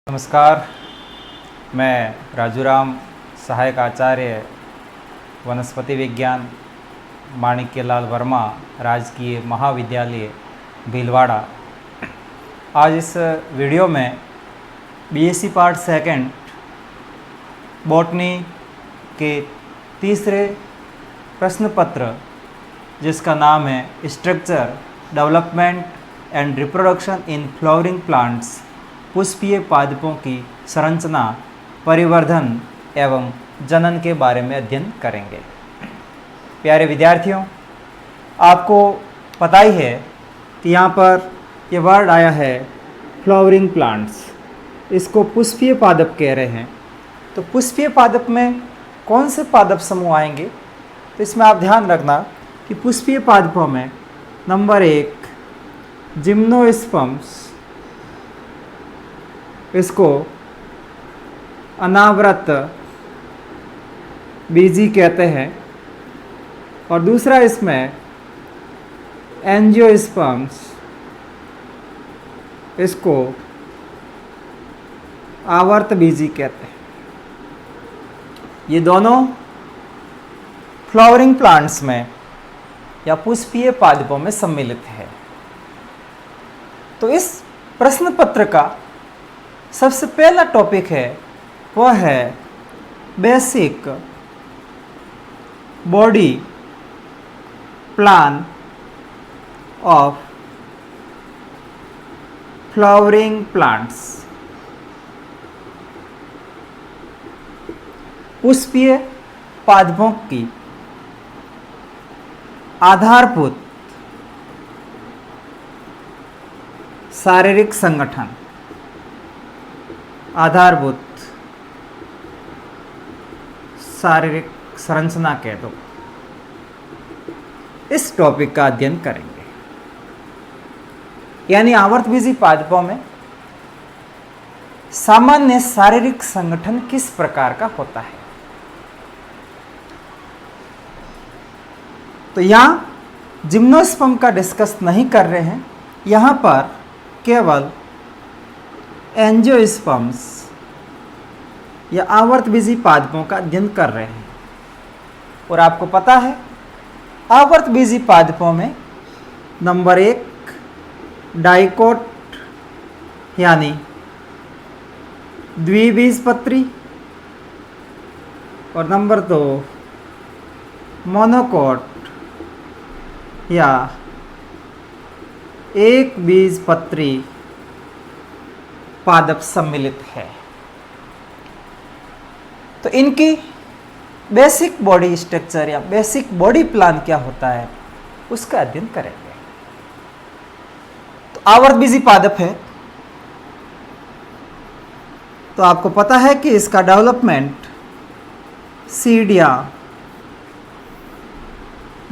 नमस्कार, मैं राजूराम, सहायक आचार्य वनस्पति विज्ञान माणिक्यलाल वर्मा, राजकीय महाविद्यालय भीलवाड़ा। आज इस वीडियो में बीएससी पार्ट सेकंड बॉटनी के तीसरे प्रश्न पत्र, जिसका नाम है structure, development and reproduction in flowering plants, पुष्पीय पादपों की संरचना, परिवर्धन एवं जनन के बारे में अध्ययन करेंगे। प्यारे विद्यार्थियों, आपको पता ही है कि यहाँ पर ये वर्ड आया है फ्लावरिंग प्लांट्स, इसको पुष्पीय पादप कह रहे हैं। तो पुष्पीय पादप में कौन से पादप समूह आएंगे? तो इसमें आप ध्यान रखना कि पुष्पीय पादपों में नंबर 1 जिम्नोस्पर्म्स, इसको अनावृत बीजी कहते हैं, और दूसरा इसमें एंजियोस्पर्म्स, इसको आवर्त बीजी कहते हैं। ये दोनों फ्लावरिंग प्लांट्स में या पुष्पीय पादपों में सम्मिलित है। तो इस प्रश्न पत्र का सबसे पहला टॉपिक है वह है basic body plan of flowering plants. पुष्पीय पादपों की आधारभूत शारीरिक संगठन, आधारभूत शारीरिक संरचना कह दो, इस टॉपिक का अध्ययन करेंगे। यानी आवर्तबीजी पादपों में सामान्य शारीरिक संगठन किस प्रकार का होता है। तो यहां जिम्नोस्पर्म का डिस्कस नहीं कर रहे हैं, यहां पर केवल एंजियोस्पर्म्स या आवर्तबीजी पादपों का अध्ययन कर रहे हैं। और आपको पता है आवर्तबीजी पादपों में नंबर 1 डाइकोट यानी द्विबीजपत्री, और नंबर 2 मोनोकोट या एक बीजपत्री पादप सम्मिलित है। तो इनकी बेसिक बॉडी स्ट्रक्चर या बेसिक बॉडी प्लान क्या होता है, उसका अध्ययन करेंगे। तो आवर्तबीजी पादप है, तो आपको पता है कि इसका डेवलपमेंट सीड या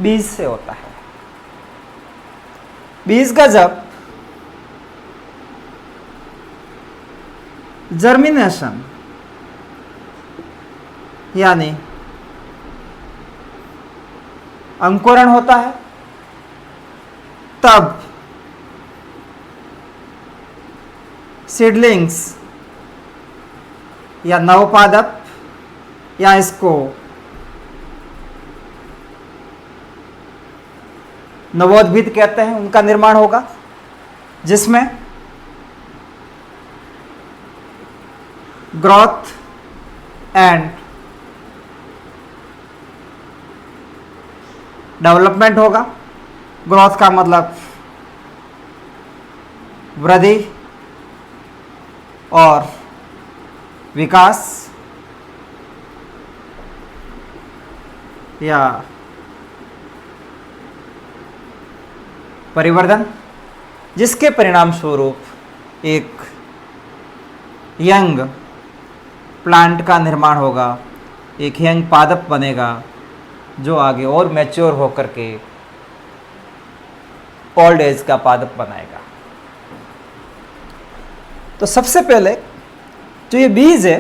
बीज से होता है। बीज का जब जर्मिनेशन यानी अंकुरण होता है, तब सीडलिंग्स या नवपादप, या इसको नवोद्भिद कहते हैं, उनका निर्माण होगा, जिसमें ग्रोथ एंड डेवलपमेंट होगा। ग्रोथ का मतलब वृद्धि और विकास, या परिवर्धन, जिसके परिणाम स्वरूप एक यंग प्लांट का निर्माण होगा, एक यंग पादप बनेगा, जो आगे और मैच्योर होकर के ओल्ड एज का पादप बनाएगा। तो सबसे पहले जो ये बीज है,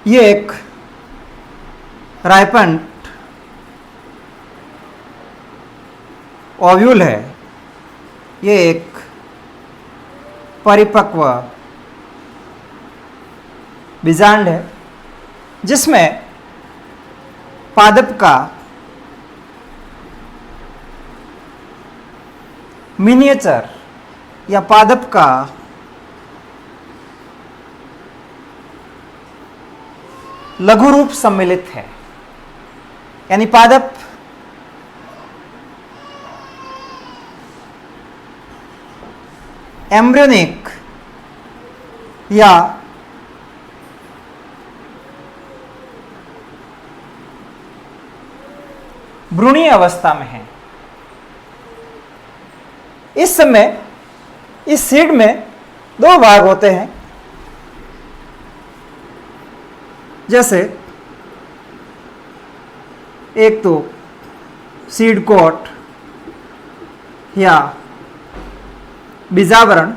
ये एक राइपेंड ओव्यूल है, ये एक परिपक्व बीजांड है, जिसमें पादप का मिनिएचर या पादप का लघु रूप सम्मिलित है। यानी पादप एम्ब्रियोनिक या भ्रूणीय अवस्था में है। इस समय इस सीड में दो भाग होते हैं, जैसे एक तो सीड कोट या बीजावरण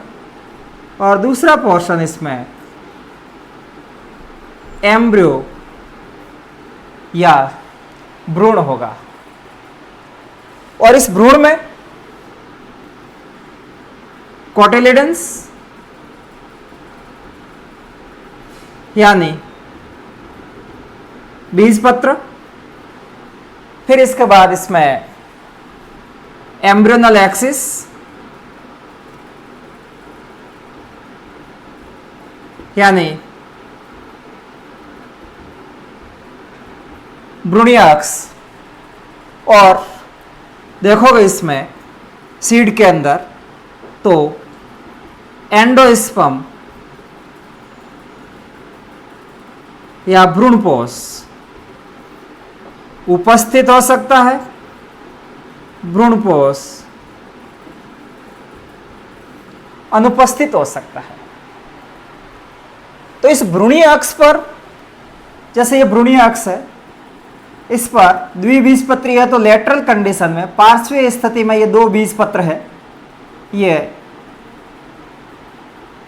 और दूसरा पोर्शन इसमें एम्ब्रियो या भ्रूण होगा। और इस भ्रूण में कोटिलिडन्स यानी बीजपत्र, फिर इसके बाद इसमें एम्ब्रियोनल एक्सिस यानी भ्रूणीय अक्ष, और देखोगे इसमें सीड के अंदर तो एंडोस्पर्म या भ्रूणपोष उपस्थित हो सकता है, भ्रूणपोष अनुपस्थित हो सकता है। तो इस भ्रूणीय अक्ष पर, जैसे ये भ्रूणीय अक्ष है, इस पर द्विबीजपत्री है, तो लेटरल कंडीशन में पार्श्वीय स्थिति में ये दो बीजपत्र है, ये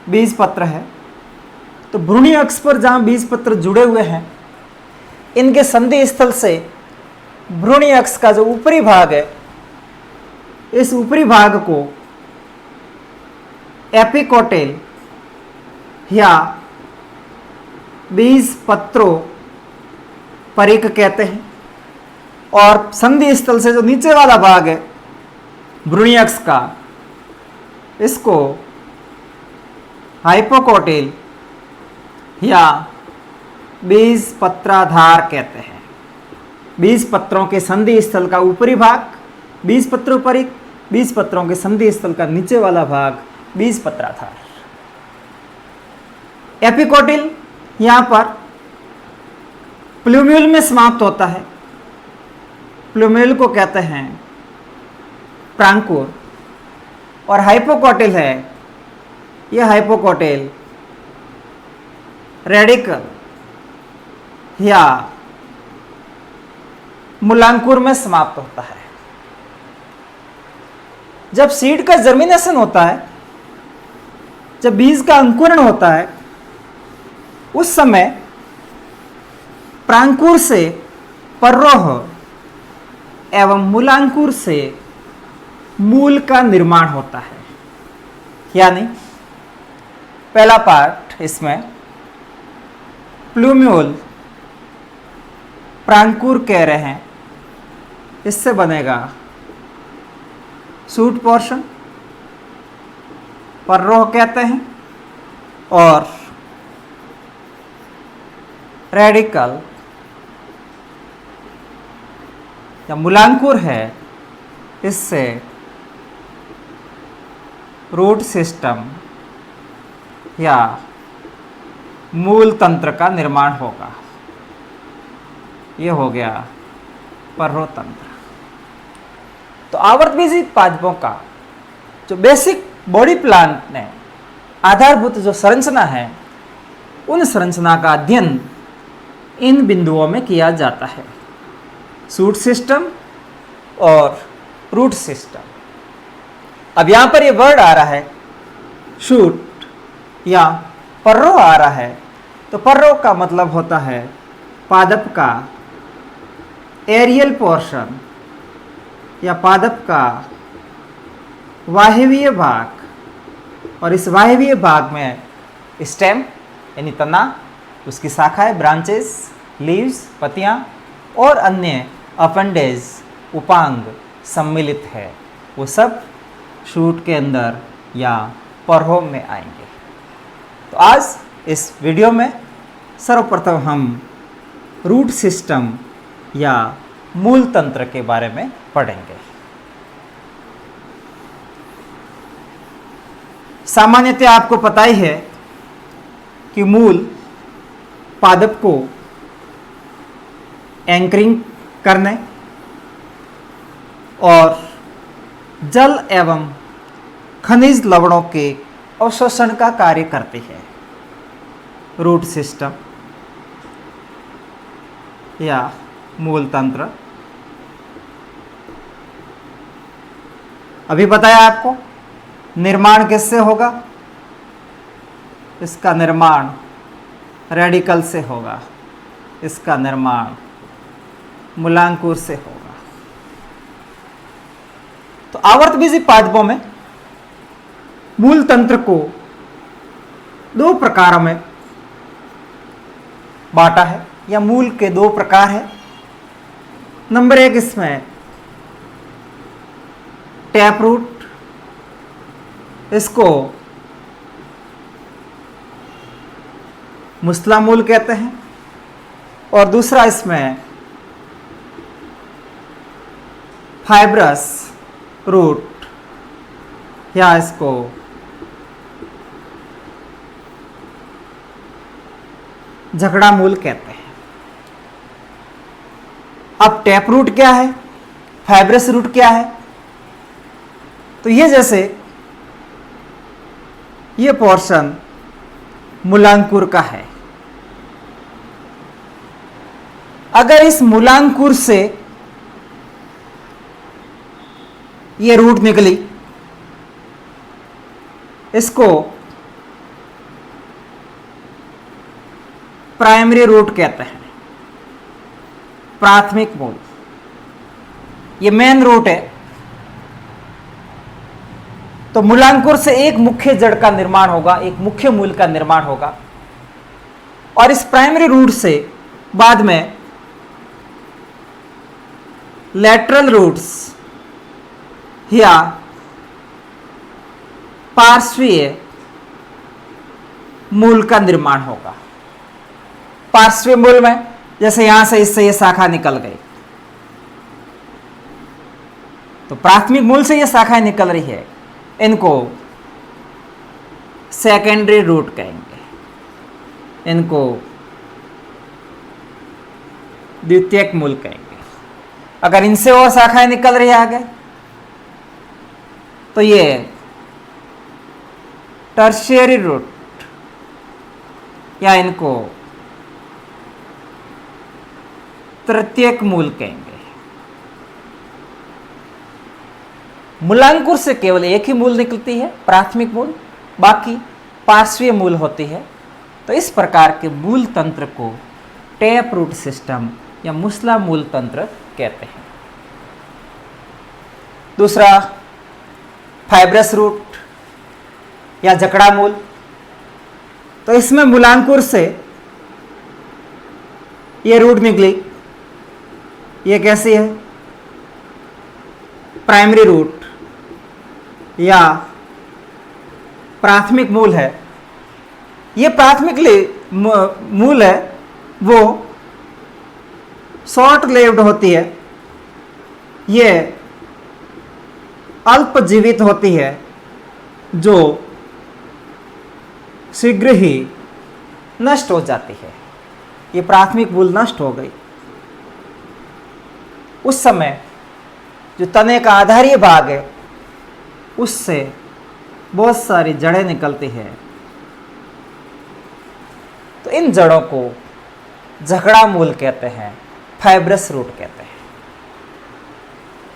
बीजपत्र है। तो भ्रूणीय अक्ष पर जहां बीजपत्र जुड़े हुए हैं, इनके संधि स्थल से भ्रूणीय अक्ष का जो ऊपरी भाग है, इस ऊपरी भाग को एपिकोटेल या बीजपत्रों परिक कहते हैं, और संधि स्थल से जो नीचे वाला भाग है भ्रूणीय अक्ष का, इसको हाइपोकोटेल या बीजपत्राधार कहते हैं। बीजपत्रों के संधि स्थल का ऊपरी भाग बीजपत्रों परिक, बीजपत्रों के संधि स्थल का नीचे वाला भाग बीजपत्राधार। एपिकोटिल यहां पर प्लूम्यूल में समाप्त होता है। प्लूम्यूल को कहते हैं प्रांकुर, और हाइपोकोटिल है, यह हाइपोकोटिल रेडिकल या मूलांकुर में समाप्त होता है। जब सीड का जर्मिनेशन होता है, जब बीज का अंकुरण होता है, उस समय प्रांकुर से पर्रोह एवं मूलांकुर से मूल का निर्माण होता है। यानी पहला पार्ट इसमें प्लूम्यूल प्रांकुर कह रहे हैं, इससे बनेगा सूट पोर्शन, पर्रोह कहते हैं, और रेडिकल या मूलांकुर है, इससे रूट सिस्टम या मूल तंत्र का निर्माण होगा। ये हो गया पर्रोह तंत्र। तो आवर्तबीजी पादपों का जो बेसिक बॉडी प्लान में आधारभूत जो संरचना है, उन संरचना का अध्ययन इन बिंदुओं में किया जाता है, शूट सिस्टम और रूट सिस्टम। अब यहां पर ये वर्ड आ रहा है शूट या पर्रोह आ रहा है, तो पर्रोह का मतलब होता है पादप का एरियल पोर्शन या पादप का वायवीय भाग, और इस वायवीय भाग में स्टेम यानी तना उसकी शाखाएं, ब्रांचेस, लीव्स, पत्तियां और अन्य अपेंडेज, उपांग सम्मिलित है, वो सब शूट के अंदर या पर्हों में आएंगे। तो आज इस वीडियो में सर्वप्रथम हम रूट सिस्टम या मूल तंत्र के बारे में पढ़ेंगे। सामान्यतः आपको पता ही है कि मूल पादप को एंकरिंग करने और जल एवं खनिज लवणों के अवशोषण का कार्य करती है। रूट सिस्टम या मूल तंत्र अभी बताया आपको। निर्माण किससे होगा? इसका निर्माण रेडिकल से होगा, इसका निर्माण मूलांकुर से होगा। तो आवर्तबीजी पादपों में मूल तंत्र को दो प्रकारों में बांटा है, या मूल के दो प्रकार है। नंबर एक, इसमें टैप रूट, इसको मुस्ला मूल कहते हैं, और दूसरा इसमें फाइब्रस रूट या इसको झगड़ा मूल कहते हैं। अब टैप रूट क्या है, फाइब्रस रूट क्या है? तो ये जैसे ये पोर्शन मूलांकुर का है, अगर इस मूलांकुर से ये रूट निकली, इसको प्राइमरी रूट कहते हैं, प्राथमिक मूल। ये मेन रूट है। तो मूलांकुर से एक मुख्य जड़ का निर्माण होगा, एक मुख्य मूल का निर्माण होगा, और इस प्राइमरी रूट से बाद में लैटरल रूट्स या पार्श्वीय मूल का निर्माण होगा। पार्श्वीय मूल में जैसे यहां से इससे ये शाखा निकल गई, तो प्राथमिक मूल से ये शाखाएं निकल रही है, इनको सेकेंडरी रूट कहेंगे, इनको द्वितीयक मूल कहेंगे। अगर इनसे और शाखाएं निकल रही है आगे, तो ये टर्शियरी रूट या इनको तृतीयक मूल कहेंगे। मूलांकुर से केवल एक ही मूल निकलती है, प्राथमिक मूल, बाकी पार्श्वीय मूल होती है। तो इस प्रकार के मूल तंत्र को टैप रूट सिस्टम या मुस्ला मूल तंत्र कहते हैं। दूसरा, फाइब्रस रूट या जकड़ा मूल। तो इसमें मूलांकुर से ये रूट निकली, ये कैसी है? प्राइमरी रूट या प्राथमिक मूल है। ये प्राथमिक मूल है, वो शॉर्ट लिव्ड होती है, ये अल्प जीवित होती है, जो शीघ्र ही नष्ट हो जाती है। ये प्राथमिक मूल नष्ट हो गई, उस समय जो तने का आधारीय भाग है उससे बहुत सारी जड़ें निकलती है। तो इन जड़ों को झगड़ा मूल कहते हैं, फाइब्रस रूट कहते हैं।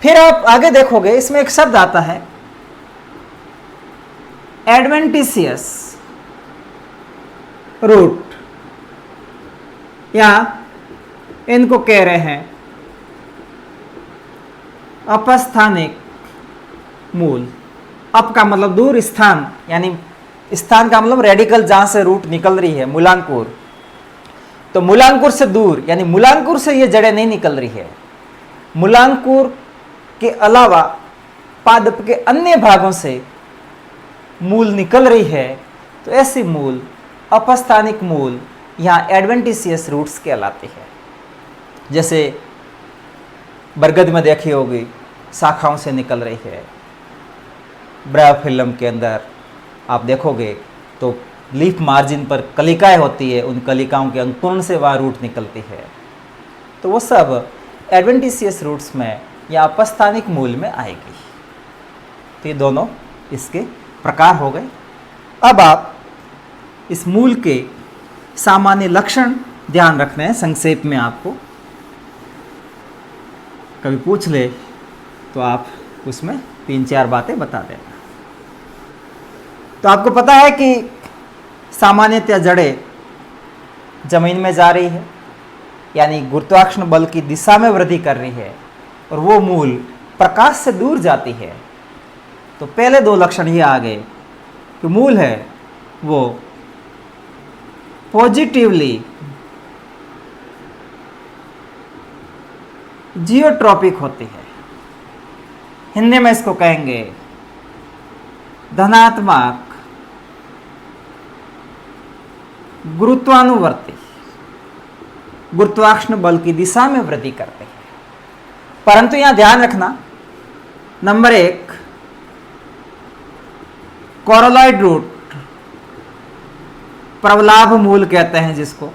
फिर आप आगे देखोगे, इसमें एक शब्द आता है एडवेंटिशियस रूट, या इनको कह रहे हैं अपस्थानिक मूल। अप का मतलब दूर, स्थान यानी स्थान का मतलब रेडिकल जहां से रूट निकल रही है, मूलांकुर, तो मूलांकुर से दूर, यानी मूलांकुर से ये जड़ें नहीं निकल रही है, मूलांकुर के अलावा पादप के अन्य भागों से मूल निकल रही है, तो ऐसी मूल अपस्थानिक मूल यहाँ एडवेंटिशियस रूट्स कहलाती है। जैसे बरगद में देखी होगी शाखाओं से निकल रही है, ब्रायोफिल्म के अंदर आप देखोगे तो लीफ मार्जिन पर कलिकाएं होती है, उन कलिकाओं के अंकुरण से वह रूट निकलती है। तो वो सब एडवेंटिशियस रूट्स में या अपस्थानिक मूल में आएगी। तो ये दोनों इसके प्रकार हो गए। अब आप इस मूल के सामान्य लक्षण ध्यान रखने हैं संक्षेप में। आपको कभी पूछ ले तो आप उसमें 3-4 बातें बता देना। तो आपको पता है कि सामान्यतः जड़ें जमीन में जा रही है, यानी गुरुत्वाकर्षण बल की दिशा में वृद्धि कर रही है, और वो मूल प्रकाश से दूर जाती है। तो पहले 2 लक्षण ये आ गए कि मूल है वो पॉजिटिवली जियोट्रॉपिक होती है। हिंदी में इसको कहेंगे धनात्मक गुरुत्वानुवर्ती, गुरुत्वाकर्षण बल की दिशा में वृद्धि करते हैं। परंतु यहां ध्यान रखना, नंबर 1 कोरोलॉइड रूट, प्रवलाभ मूल कहते हैं जिसको,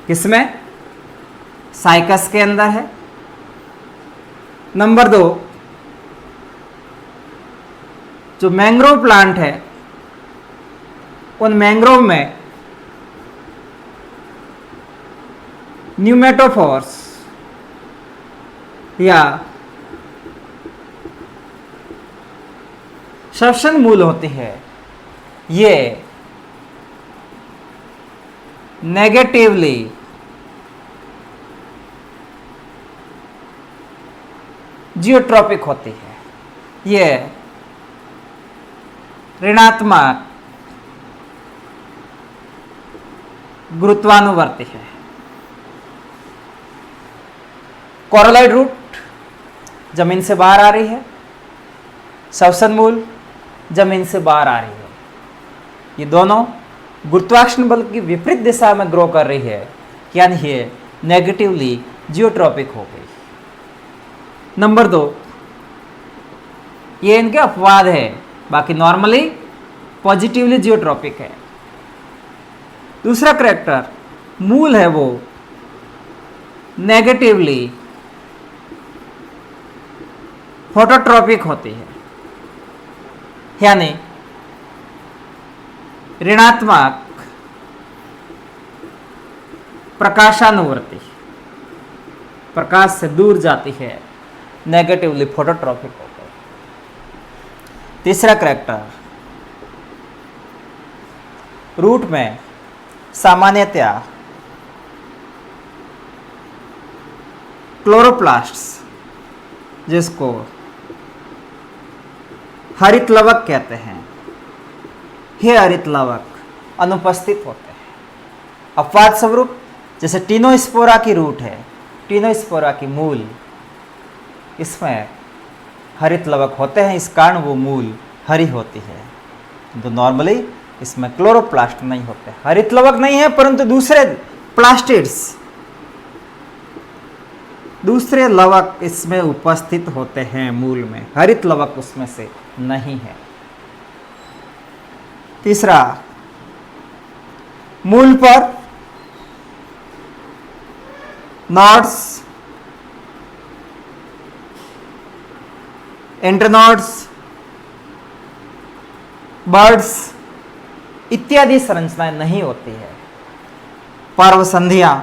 किसमें? साइकस के अंदर है। नंबर 2 जो मैंग्रोव प्लांट है, उन मैंग्रोव में न्यूमेटोफोर्स या श्वसन मूल होती है, ये नेगेटिवली जियोट्रॉपिक होती है, ये ऋणात्मक गुरुत्वानुवर्ती है। कोरोलॉइड रूट जमीन से बाहर आ रही है, श्वसन मूल जमीन से बाहर आ रही है। ये दोनों गुरुत्वाकर्षण बल की विपरीत दिशा में ग्रो कर रही है, यानी ये नेगेटिवली जियोट्रॉपिक हो गई। नंबर 2 ये इनके अपवाद है, बाकी नॉर्मली पॉजिटिवली जियोट्रॉपिक है। दूसरा करैक्टर मूल है वो नेगेटिवली फोटोट्रॉपिक होती है, यानी ऋणात्मक प्रकाशानुवर्ती, प्रकाश से दूर जाती है, नेगेटिवली फोटोट्रॉपिक होती है। तीसरा करैक्टर रूट में सामान्यतया क्लोरोप्लास्ट्स, जिसको हरित लवक कहते हैं, ये हरित लवक अनुपस्थित होते हैं। अपवाद स्वरूप जैसे टीनोस्पोरा की रूट है, टीनोस्पोरा की मूल, इसमें हरित लवक होते हैं, इस कारण वो मूल हरी होती है। तो नॉर्मली इसमें क्लोरोप्लास्ट नहीं होते, हरित लवक नहीं है, परंतु दूसरे प्लास्टिड्स, दूसरे लवक इसमें उपस्थित होते हैं मूल में, हरित लवक उसमें से नहीं है। तीसरा, मूल पर नोड्स, इंटरनोड्स, बर्ड्स इत्यादि संरचनाएं नहीं होती है। पर्व संधियां,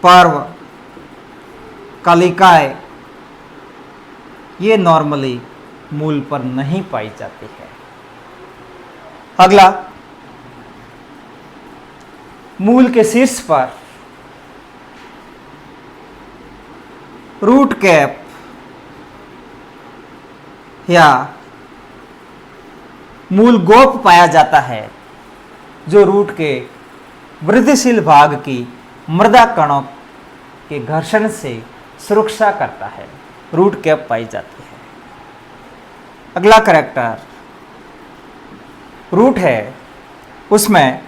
पर्व कलिकाएं, ये नॉर्मली मूल पर नहीं पाई जाती है। अगला, मूल के शीर्ष पर रूट कैप या मूल गोप पाया जाता है, जो रूट के वृद्धिशील भाग की मृदा कणों के घर्षण से सुरक्षा करता है, रूट कैप पाई जाती है। अगला करैक्टर रूट है, उसमें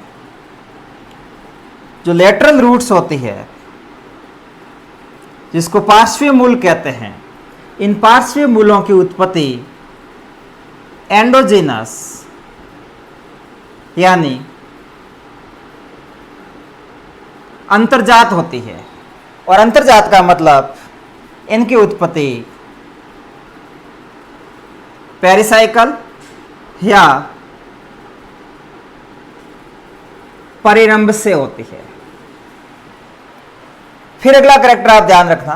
जो लेटरल रूट्स होती है जिसको पार्श्वीय मूल कहते हैं, इन पार्श्वीय मूलों की उत्पत्ति एंडोजीनस यानी अंतर्जात होती है। और अंतर्जात का मतलब इनकी उत्पत्ति पेरिसाइकल या परिरंभ से होती है। फिर अगला करैक्टर आप ध्यान रखना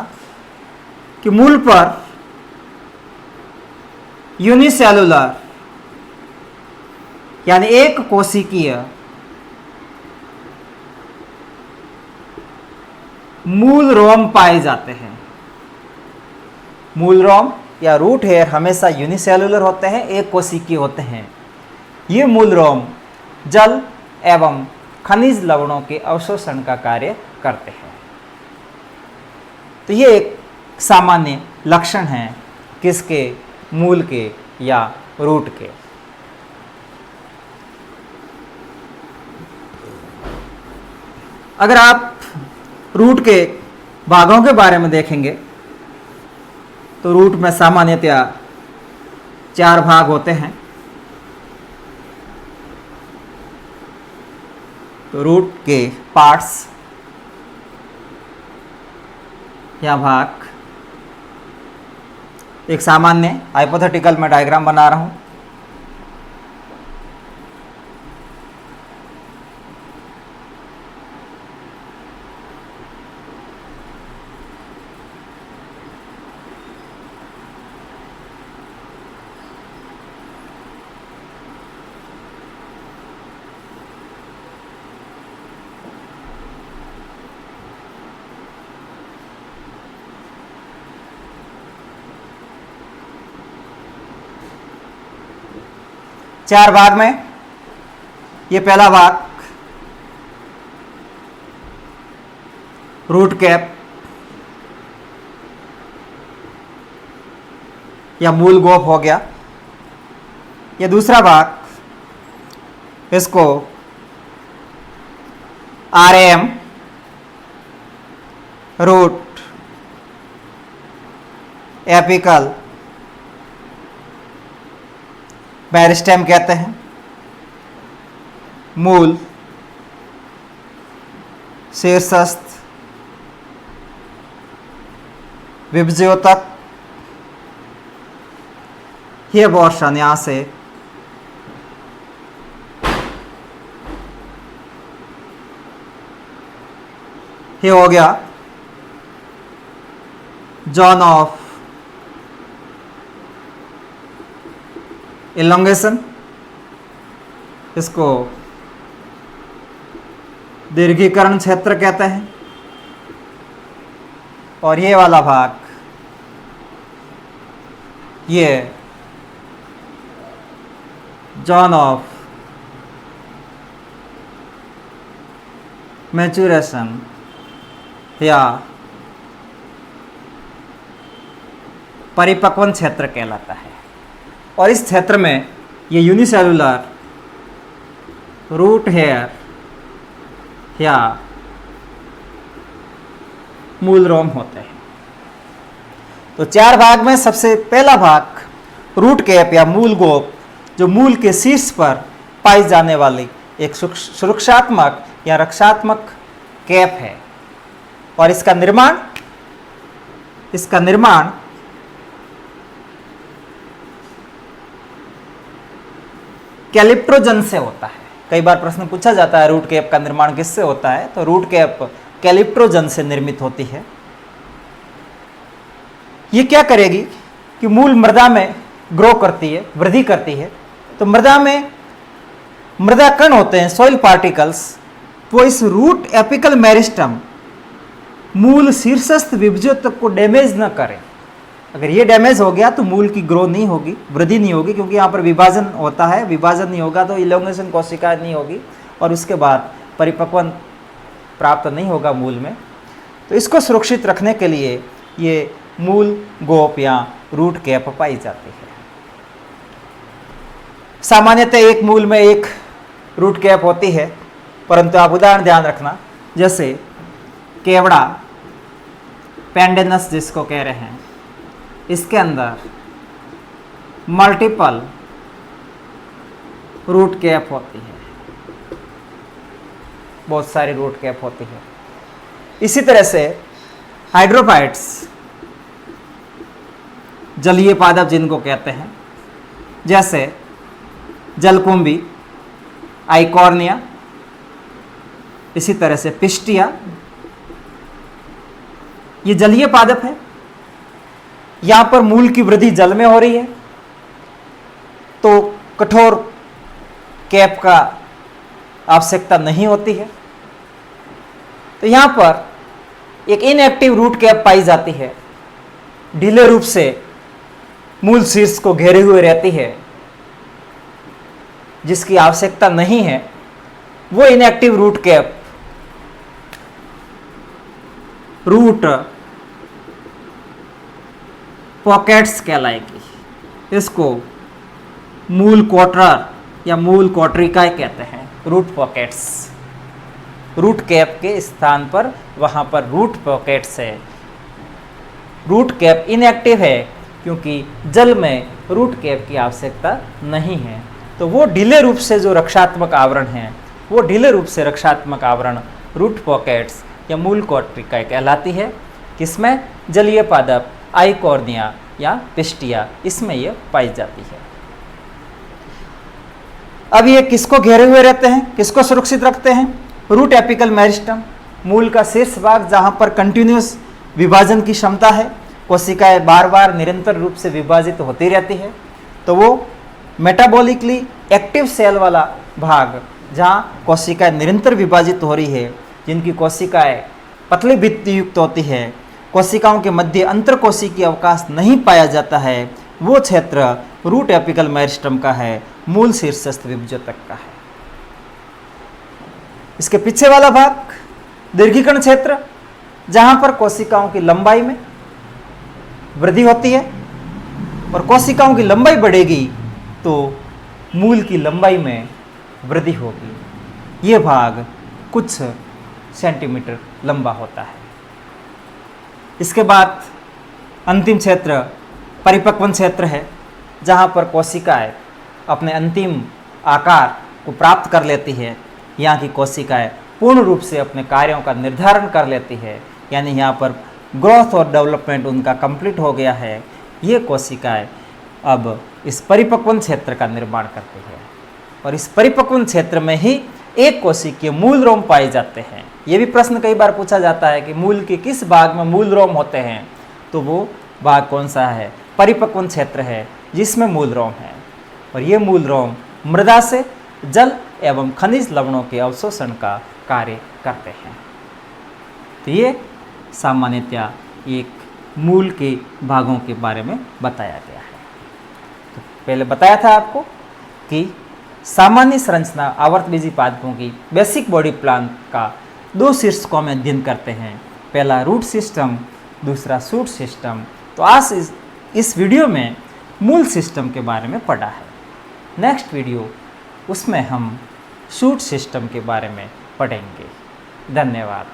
कि मूल पर यूनिसेलुलर यानी एक कोशिकीय मूल रोम पाए जाते हैं। मूल रोम या रूट हेयर हमेशा यूनिसेलुलर होते हैं, एक कोशिकीय होते हैं। ये मूल रोम जल एवं खनिज लवणों के अवशोषण का कार्य करते हैं। तो ये एक सामान्य लक्षण है किसके, मूल के या रूट के। अगर आप रूट के भागों के बारे में देखेंगे तो रूट में सामान्यतया 4 भाग होते हैं। तो रूट के पार्ट्स या भाग, एक सामान्य हाइपोथेटिकल में डायग्राम बना रहा हूं। चार भाग में ये पहला भाग रूट कैप या मूल गोप हो गया। ये दूसरा भाग, इसको आरएम रूट एपिकल मेरिस्टेम कहते हैं। मूल शीर्षस्थ विभज्योतक, ये पोर्शन यहां से ये हो गया जोन ऑफ इलोंगेशन, इसको दीर्घीकरण क्षेत्र कहते हैं। और ये वाला भाग ये जोन ऑफ मैच्योरेशन या परिपक्वन क्षेत्र कहलाता है। और इस क्षेत्र में ये यूनिसेलुलर रूट हेयर या मूल रोम होते हैं। तो 4 भाग में सबसे पहला भाग रूट कैप या मूल गोप, जो मूल के शीर्ष पर पाई जाने वाली एक सुरक्षात्मक या रक्षात्मक कैप है। और इसका निर्माण कैलिप्ट्रोजन से होता है। कई बार प्रश्न पूछा जाता है रूट कैप का निर्माण किससे होता है, तो रूट कैप कैलिप्ट्रोजन से निर्मित होती है। ये क्या करेगी कि मूल मृदा में ग्रो करती है, वृद्धि करती है। तो मृदा में मृदा कण होते हैं, सॉइल पार्टिकल्स, वो इस रूट एपिकल मेरिस्टम मूल शीर्षस्थ विभज्योतक को डैमेज न करें। अगर ये डैमेज हो गया तो मूल की ग्रो नहीं होगी, वृद्धि नहीं होगी, क्योंकि यहाँ पर विभाजन होता है। विभाजन नहीं होगा तो इलोंगेशन कोशिका नहीं होगी और उसके बाद परिपक्वन प्राप्त नहीं होगा मूल में, तो इसको सुरक्षित रखने के लिए ये मूल गोप या रूट कैप पाई जाती है। सामान्यतः एक मूल में एक रूट कैप होती है, परंतु आप उदाहरण ध्यान रखना, जैसे केवड़ा पेंडेनस जिसको कह रहे हैं, इसके अंदर मल्टीपल रूट कैप होती है, बहुत सारी रूट कैप होती है। इसी तरह से हाइड्रोफाइट्स, जलीय पादप जिनको कहते हैं, जैसे जलकुंभी, आइकॉर्निया, इसी तरह से पिस्टिया, ये जलीय पादप है। यहां पर मूल की वृद्धि जल में हो रही है, तो कठोर कैप का आवश्यकता नहीं होती है। तो यहां पर एक इनएक्टिव रूट कैप पाई जाती है, ढीले रूप से मूल शीर्ष को घेरे हुए रहती है, जिसकी आवश्यकता नहीं है। वो inactive root cap root pockets कहलाएगी। इसको मूल क्वार्टर या मूल क्वार्टरिका कहते हैं, रूट पॉकेट्स। रूट कैप के स्थान पर वहां पर रूट पॉकेट्स है। रूट कैप इनएक्टिव है क्योंकि जल में रूट कैप की आवश्यकता नहीं है। तो वो ढीले रूप से जो रक्षात्मक आवरण है, वो ढीले रूप से रक्षात्मक आवरण रूट पॉकेट्स या मूल क्वार्टरिका कहलाती है। किसमें? जलीय पादप आइकॉर्निया या पिस्टिया, इसमें ये पाई जाती है। अब ये किसको घेरे हुए रहते हैं, किसको सुरक्षित रखते हैं? रूट एपिकल मेरिस्टम, मूल का शीर्ष भाग जहां पर कंटिन्यूस विभाजन की क्षमता है, कोशिकाएं बार बार निरंतर रूप से विभाजित होती रहती है। तो वो मेटाबॉलिकली एक्टिव सेल वाला भाग जहां कोशिकाएं निरंतर विभाजित हो रही है, जिनकी कोशिकाएं पतली भित्ति युक्त होती है, कोशिकाओं के मध्य अंतर कोशिकीय अवकाश नहीं पाया जाता है, वो क्षेत्र रूट एपिकल मेरिस्टम का है, मूल शीर्षस्थ विभजोतक का है। इसके पीछे वाला भाग दीर्घीकरण क्षेत्र, जहां पर कोशिकाओं की लंबाई में वृद्धि होती है और कोशिकाओं की लंबाई बढ़ेगी तो मूल की लंबाई में वृद्धि होगी। ये भाग कुछ सेंटीमीटर लंबा होता है। इसके बाद अंतिम क्षेत्र परिपक्वन क्षेत्र है, जहाँ पर कोशिकाएं अपने अंतिम आकार को प्राप्त कर लेती है। यहाँ की कोशिकाएं पूर्ण रूप से अपने कार्यों का निर्धारण कर लेती है, यानी यहाँ पर ग्रोथ और डेवलपमेंट उनका कंप्लीट हो गया है। ये कोशिकाएं अब इस परिपक्वन क्षेत्र का निर्माण करती है और इस परिपक्वन क्षेत्र में ही एक कोशिकीय मूल रोम पाए जाते हैं। ये भी प्रश्न कई बार पूछा जाता है कि मूल के किस भाग में मूल रोम होते हैं, तो वो भाग कौन सा है? परिपक्वन क्षेत्र है जिसमें मूल रोम है। और ये मूल रोम मृदा से जल एवं खनिज लवणों के अवशोषण का कार्य करते हैं। तो ये सामान्यतया एक मूल के भागों के बारे में बताया गया है। तो पहले बताया था आपको कि सामान्य संरचना आवर्तबीजी पादपों की बेसिक बॉडी प्लान का दो शीर्षकों में अध्ययन करते हैं। पहला रूट सिस्टम, दूसरा शूट सिस्टम। तो आज इस वीडियो में मूल सिस्टम के बारे में पढ़ा है। नेक्स्ट वीडियो उसमें हम शूट सिस्टम के बारे में पढ़ेंगे। धन्यवाद।